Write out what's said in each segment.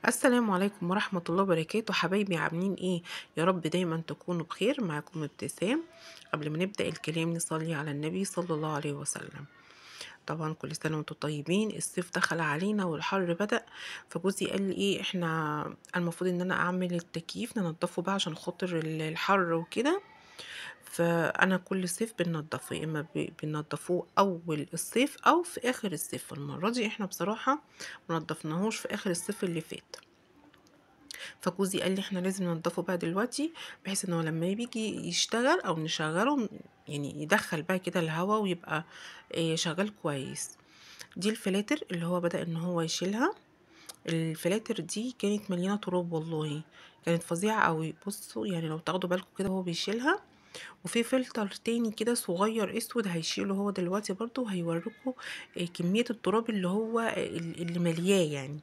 السلام عليكم ورحمة الله وبركاته، حبايبي عاملين ايه؟ يا رب دايما تكونوا بخير. معاكم ابتسام. قبل ما نبدأ الكلام نصلي على النبي صلى الله عليه وسلم. طبعا كل سنة وانتم طيبين. الصيف دخل علينا والحر بدأ. فجوزي قال لي ايه، احنا المفروض ان انا اعمل التكييف ننضفه بقى عشان خاطر الحر وكده. فانا كل صيف بننضفه، يا اما بننضفوه اول الصيف او في اخر الصيف. المرة دي احنا بصراحة منضفناهوش في اخر الصيف اللي فات. فجوزي قال لي احنا لازم ننضفه بقى دلوقتي، بحيث انه لما بيجي يشتغل او نشغله يعني يدخل بقى كده الهواء ويبقى شغال كويس. دي الفلاتر اللي هو بدأ ان هو يشيلها. الفلاتر دي كانت مليانة تراب والله، كانت فظيعة قوي. بصوا يعني لو تاخدوا بالكم كده هو بيشيلها. وفي فلتر تاني كده صغير اسود هيشيله هو دلوقتي برضو، وهيوريكم كمية التراب اللي هو اللي ملياه يعني.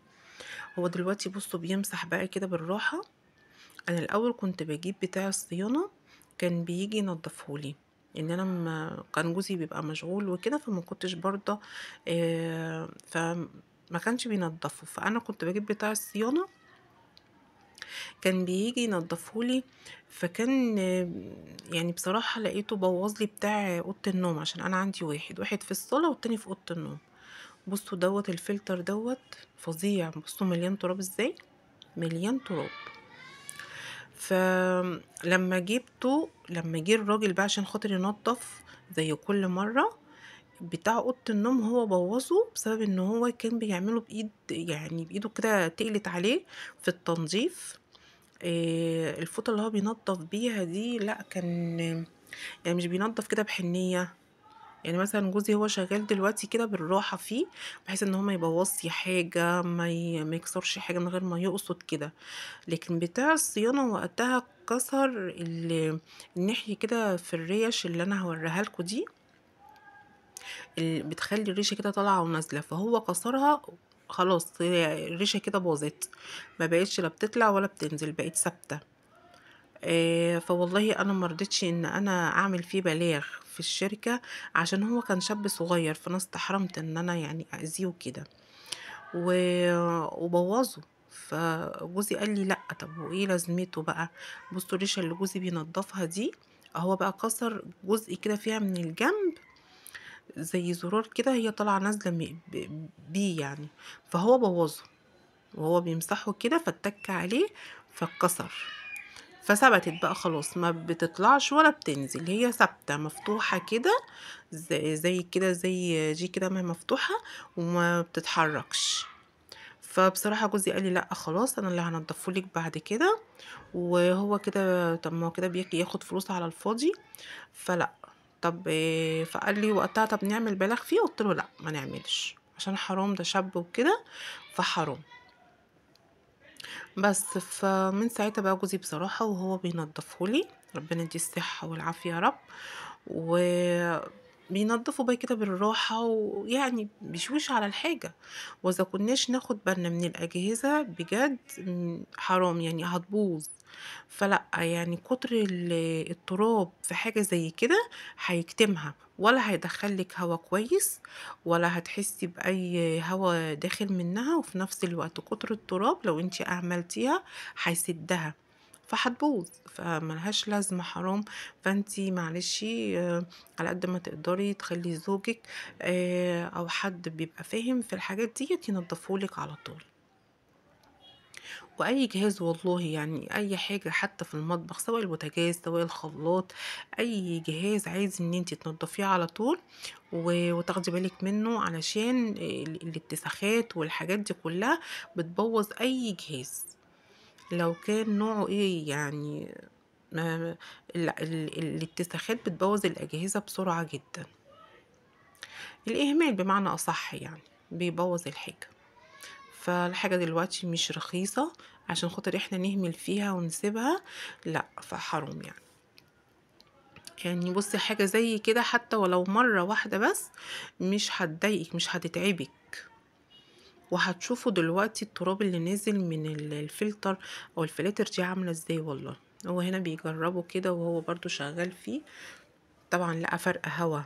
هو دلوقتي بصوا بيمسح بقى كده بالراحة. انا الاول كنت بجيب بتاع الصيانه، كان بيجي ينضفهولي، ان انا ما كان جوزي بيبقى مشغول وكده فما كنتش برضه. فما كانش بينضفه، فانا كنت بجيب بتاع الصيانه، كان بيجي ينضفهولي. فكان يعني بصراحه لقيته بوظ لي بتاع اوضه النوم، عشان انا عندي واحد في الصاله والتاني في اوضه النوم. بصوا دوت الفلتر دوت فظيع. بصوا مليان تراب ازاي، مليان تراب. فلما جبته، لما جه الراجل بقى عشان خاطر ينظف زي كل مرة بتاع اوضه النوم، هو بوظه بسبب ان هو كان بيعمله بايد، يعني بايده كده تقلت عليه في التنظيف. الفوطه اللي هو بينظف بيها دي لا، كان يعني مش بينظف كده بحنيه. يعني مثلا جوزي هو شغال دلوقتي كده بالراحة فيه، بحيث ان هو ما يبوظش حاجة، ما يكسرش حاجة من غير ما يقصد كده. لكن بتاع الصيانة وقتها كسر الناحية كده في الريش اللي انا هوريها لكم دي، اللي بتخلي الريشة كده طالعة ونازلة، فهو كسرها. خلاص هي الريشة كده باظت، ما بقتش لا بتطلع ولا بتنزل، بقت ثابتة. فوالله انا مرضتش ان انا اعمل فيه بلاغ في الشركة، عشان هو كان شاب صغير، فانا استحرمت ان انا يعني اذيه وكده وبوظه. فجوزي قال لي لا، طب وايه لازمته بقى؟ بصوا الريشه اللي جوزي بينضفها دي، هو بقى كسر جزء كده فيها من الجنب، زي زرار كده هي طالعه نازله بيه يعني. فهو بوظه وهو بيمسحه كده، فاتك عليه فاتكسر. فثبتت بقى خلاص، ما بتطلعش ولا بتنزل، هي ثابته مفتوحه كده، زي كده، زي جي كده، ما مفتوحه وما بتتحركش. فبصراحة جوزي قال لي لا خلاص، انا اللي هنضفه لك بعد كده. وهو كده، طب ما هو كده بيجي ياخد فلوس على الفاضي. فلا. طب فقال لي وقتها طب نعمل بلاغ فيه، قلت له لا ما نعملش عشان حرام، ده شاب وكده، فحرام. بس فمن ساعتها بقى جوزي بصراحة وهو بينضفه لي، ربنا يديه الصحة والعافية يا رب. و بينضفوا بقى كده بالراحة، ويعني بيشوش على الحاجة. وإذا كناش ناخد بالنا من الأجهزة بجد حرام يعني هتبوظ. فلا يعني كتر التراب في حاجة زي كده هيكتمها، ولا هيدخلك هوا كويس، ولا هتحسي بأي هوا داخل منها. وفي نفس الوقت كتر التراب لو انتي أهملتيها هيسدها، فهتبوظ، فملهاش لازمة، حرام. فانتي معلش على قد ما تقدري تخلي زوجك او حد بيبقى فاهم في الحاجات دي ينضفهولك على طول. واي جهاز والله، يعني اي حاجة حتى في المطبخ، سواء البوتاجاز سواء الخلاط، اي جهاز عايز ان انتي تنضفيه على طول وتاخدي بالك منه، علشان الاتساخات والحاجات دي كلها بتبوظ اي جهاز لو كان نوعه ايه يعني. ما الاتساخات بتبوظ الأجهزة بسرعة جدا. الإهمال بمعنى أصح يعني بيبوظ الحاجة. فالحاجة دلوقتي مش رخيصة عشان خاطر احنا نهمل فيها ونسيبها، لا فحرام يعني. يعني بصي حاجة زي كده حتى ولو مرة واحدة بس مش هتضايقك، مش هتتعبك. وهتشوفوا دلوقتي التراب اللي نازل من الفلتر او الفلاتر دي عاملة ازاي والله. هو هنا بيجربه كده وهو برضو شغال فيه، طبعا لقى فرق هوا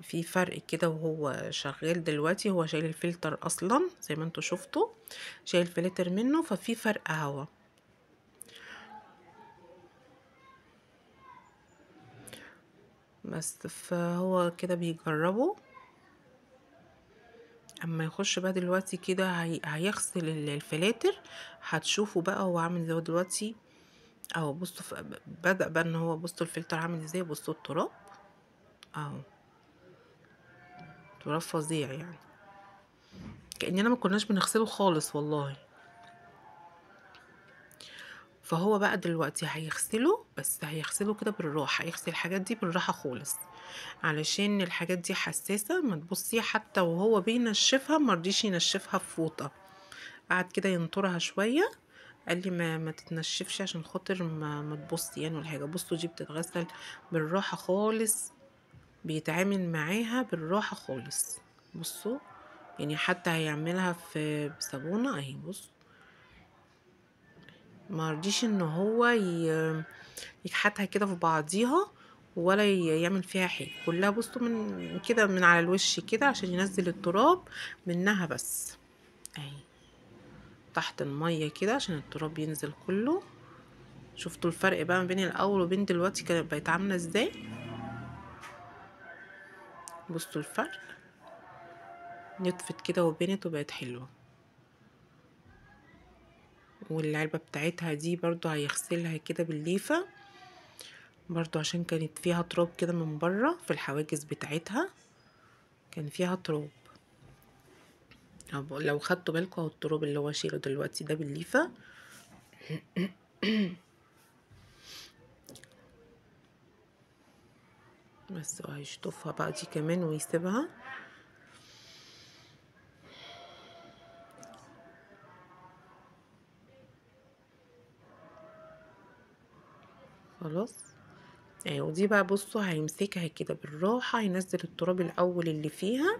في فرق كده وهو شغال دلوقتي، هو شايل الفلتر اصلا زي ما انتوا شفتوا، شايل الفلتر منه، ففي فرق هوا. بس فهو كده بيجربه. اما يخش بقى دلوقتي كده هيغسل الفلاتر، هتشوفوا بقى هو عامل ازاي دلوقتي. اهو بصوا بدأ بقى ان هو، بصوا الفلتر عامل ازاي، بصوا التراب اهو، تراب فظيع يعني، كأننا ما كناش بنغسله خالص والله. فهو بقى دلوقتي هيغسله، بس هيغسله كده بالراحة، هيغسل الحاجات دي بالراحة خالص، علشان الحاجات دي حساسة. ما تبصي حتى وهو بينشفها مرضيش ينشفها في فوطة، قعد كده ينطرها شوية، قال لي ما تتنشفش عشان خاطر ما تبصي يعني ولا حاجة. بصوا دي بتتغسل بالراحة خالص، بيتعامل معاها بالراحة خالص. بصوا يعني حتى هيعملها في بصابونة اهي، بص ما رضيش ان هو يكحتها كده في بعضيها، ولا يعمل فيها حاجة كلها. بصوا من كده من على الوش كده عشان ينزل التراب منها بس اهي، تحت المية كده عشان التراب ينزل كله. شفتوا الفرق بقى ما بين الاول وبين دلوقتي كانت بقت عاملة ازاي؟ بصوا الفرق، نطفت كده وبنت وبقت حلوة. والعلبة بتاعتها دي برضو هيغسلها كده بالليفة، برضو عشان كانت فيها تراب كده من بره في الحواجز بتاعتها، كان فيها تراب. لو خدتوا بالكم اهو التراب اللي هو شيله دلوقتي ده بالليفة. بس هو هيشطفها بقى دي كمان ويسيبها. خلاص اهي، ودي بقى بصوا هيمسكها كده بالراحة، هينزل التراب الاول اللي فيها،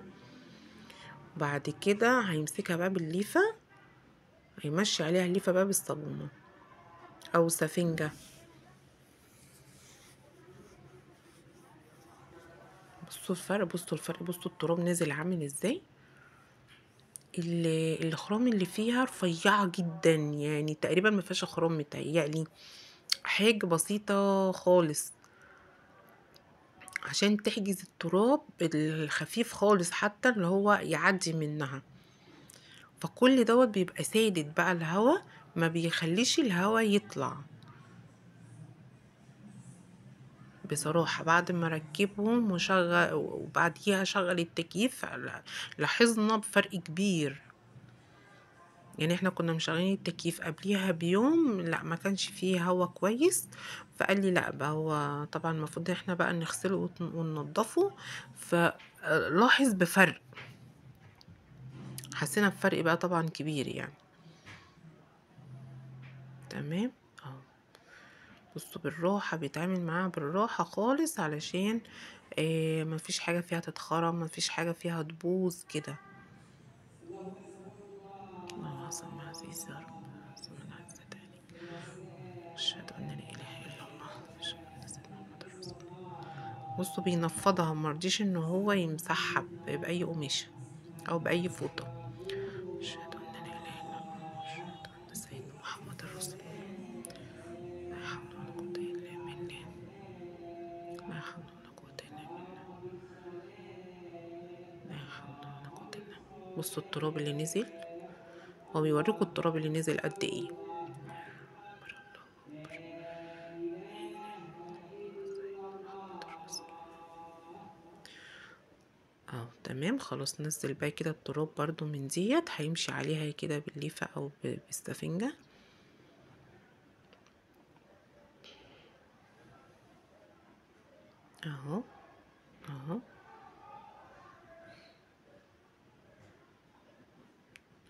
بعد كده هيمسكها بقى بالليفة، هيمشي عليها الليفة بقى بالصابونة او سفنجة. بصوا الفرق، بصوا الفرق، بصوا التراب نازل عامل ازاي. الخرام اللي فيها رفيعة جدا، يعني تقريبا ما فيهاش خرام، متهيألي حاجة بسيطة خالص عشان تحجز التراب الخفيف خالص حتى اللي هو يعدي منها. فكل دوت بيبقى سادد بقى الهوا، ما بيخليش الهوا يطلع. بصراحة بعد ما ركبهم وشغل وبعديها شغل التكييف، لاحظنا بفرق كبير. يعني احنا كنا مشغلين التكييف قبليها بيوم، لا ما كانش فيه هوا كويس. فقال لي لا بقى هو طبعا المفروض احنا بقى نغسله وننضفه. فلاحظ بفرق، حسينا بفرق بقى طبعا كبير يعني. تمام اهو، بصوا بالراحة، بيتعامل معاها بالراحة خالص علشان مفيش حاجة فيها تتخرم، مفيش حاجة فيها تبوظ كده. اللهم صل على سيدنا يا رب، صل على سيدنا، أشهد أن لا إله إلا الله، أشهد أن سيدنا محمد رسول الله. بصوا بينفضها، مرضيش ان هو يمسحها بأي قماشة أو بأي فوطة. أشهد أن لا إله إلا الله، أشهد أن سيدنا محمد رسول الله. لا حول ولا قوة إلا بالله، لا حول ولا قوة إلا بالله، لا حول ولا قوة إلا بالله. بصوا التراب اللي نزل، هو بيوريكوا التراب اللي نزل قد ايه. اهو تمام خلاص. نزل بقى كده التراب برضو من ديت، هيمشي عليها كده بالليفة او بالسفنجة اهو اهو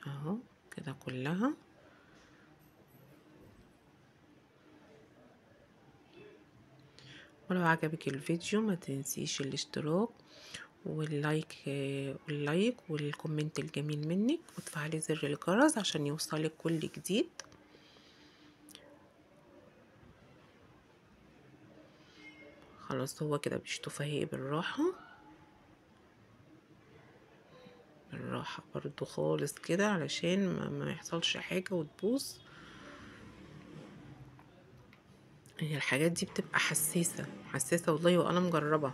اهو كده كلها. ولو عجبك الفيديو ما تنسيش الاشتراك واللايك والكومنت الجميل منك، وتفعلي زر الجرس عشان يوصلك كل جديد. خلاص هو كده بيشطف اهي بالراحة. بالراحة برضو خالص كده علشان ما يحصلش حاجة وتبوظ. هي الحاجات دي بتبقى حساسة حساسة والله، وانا مجربة.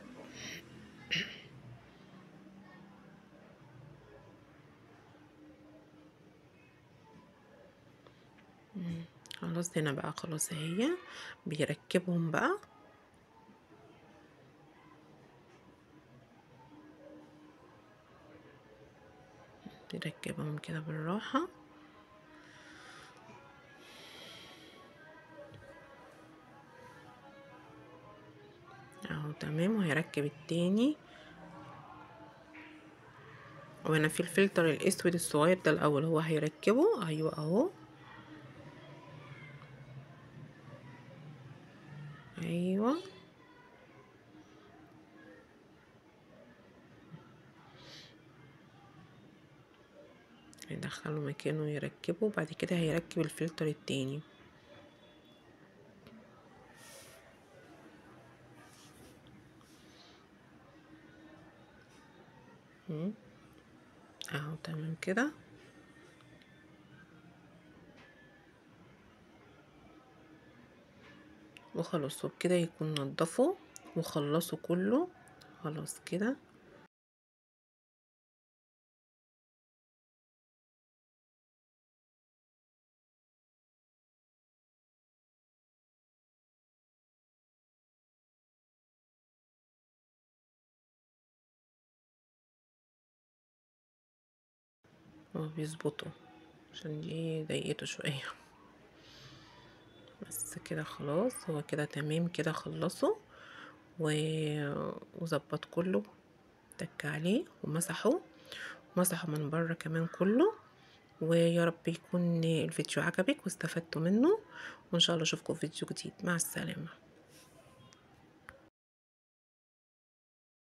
خلاص هنا بقى خلاص اهي بيركبهم بقى. بيركبهم كده بالراحة. اهو تمام، وهيركب التاني. وانا في الفلتر الاسود الصغير ده الاول هو هيركبه، ايوه اهو. ايوه هيدخله مكانه يركبه، وبعد كده هيركب الفلتر التاني. اهو تمام كده. وخلاص وبكده يكون نضفه وخلصه كله. خلاص كده. هو بيظبطه عشان دي ضايقته شوية. بس كده خلاص، هو كده تمام كده خلصه وظبط كله. تك عليه ومسحه، مسحه من بره كمان كله. ويا رب يكون الفيديو عجبك واستفدتوا منه، وان شاء الله اشوفكم في فيديو جديد. مع السلامة.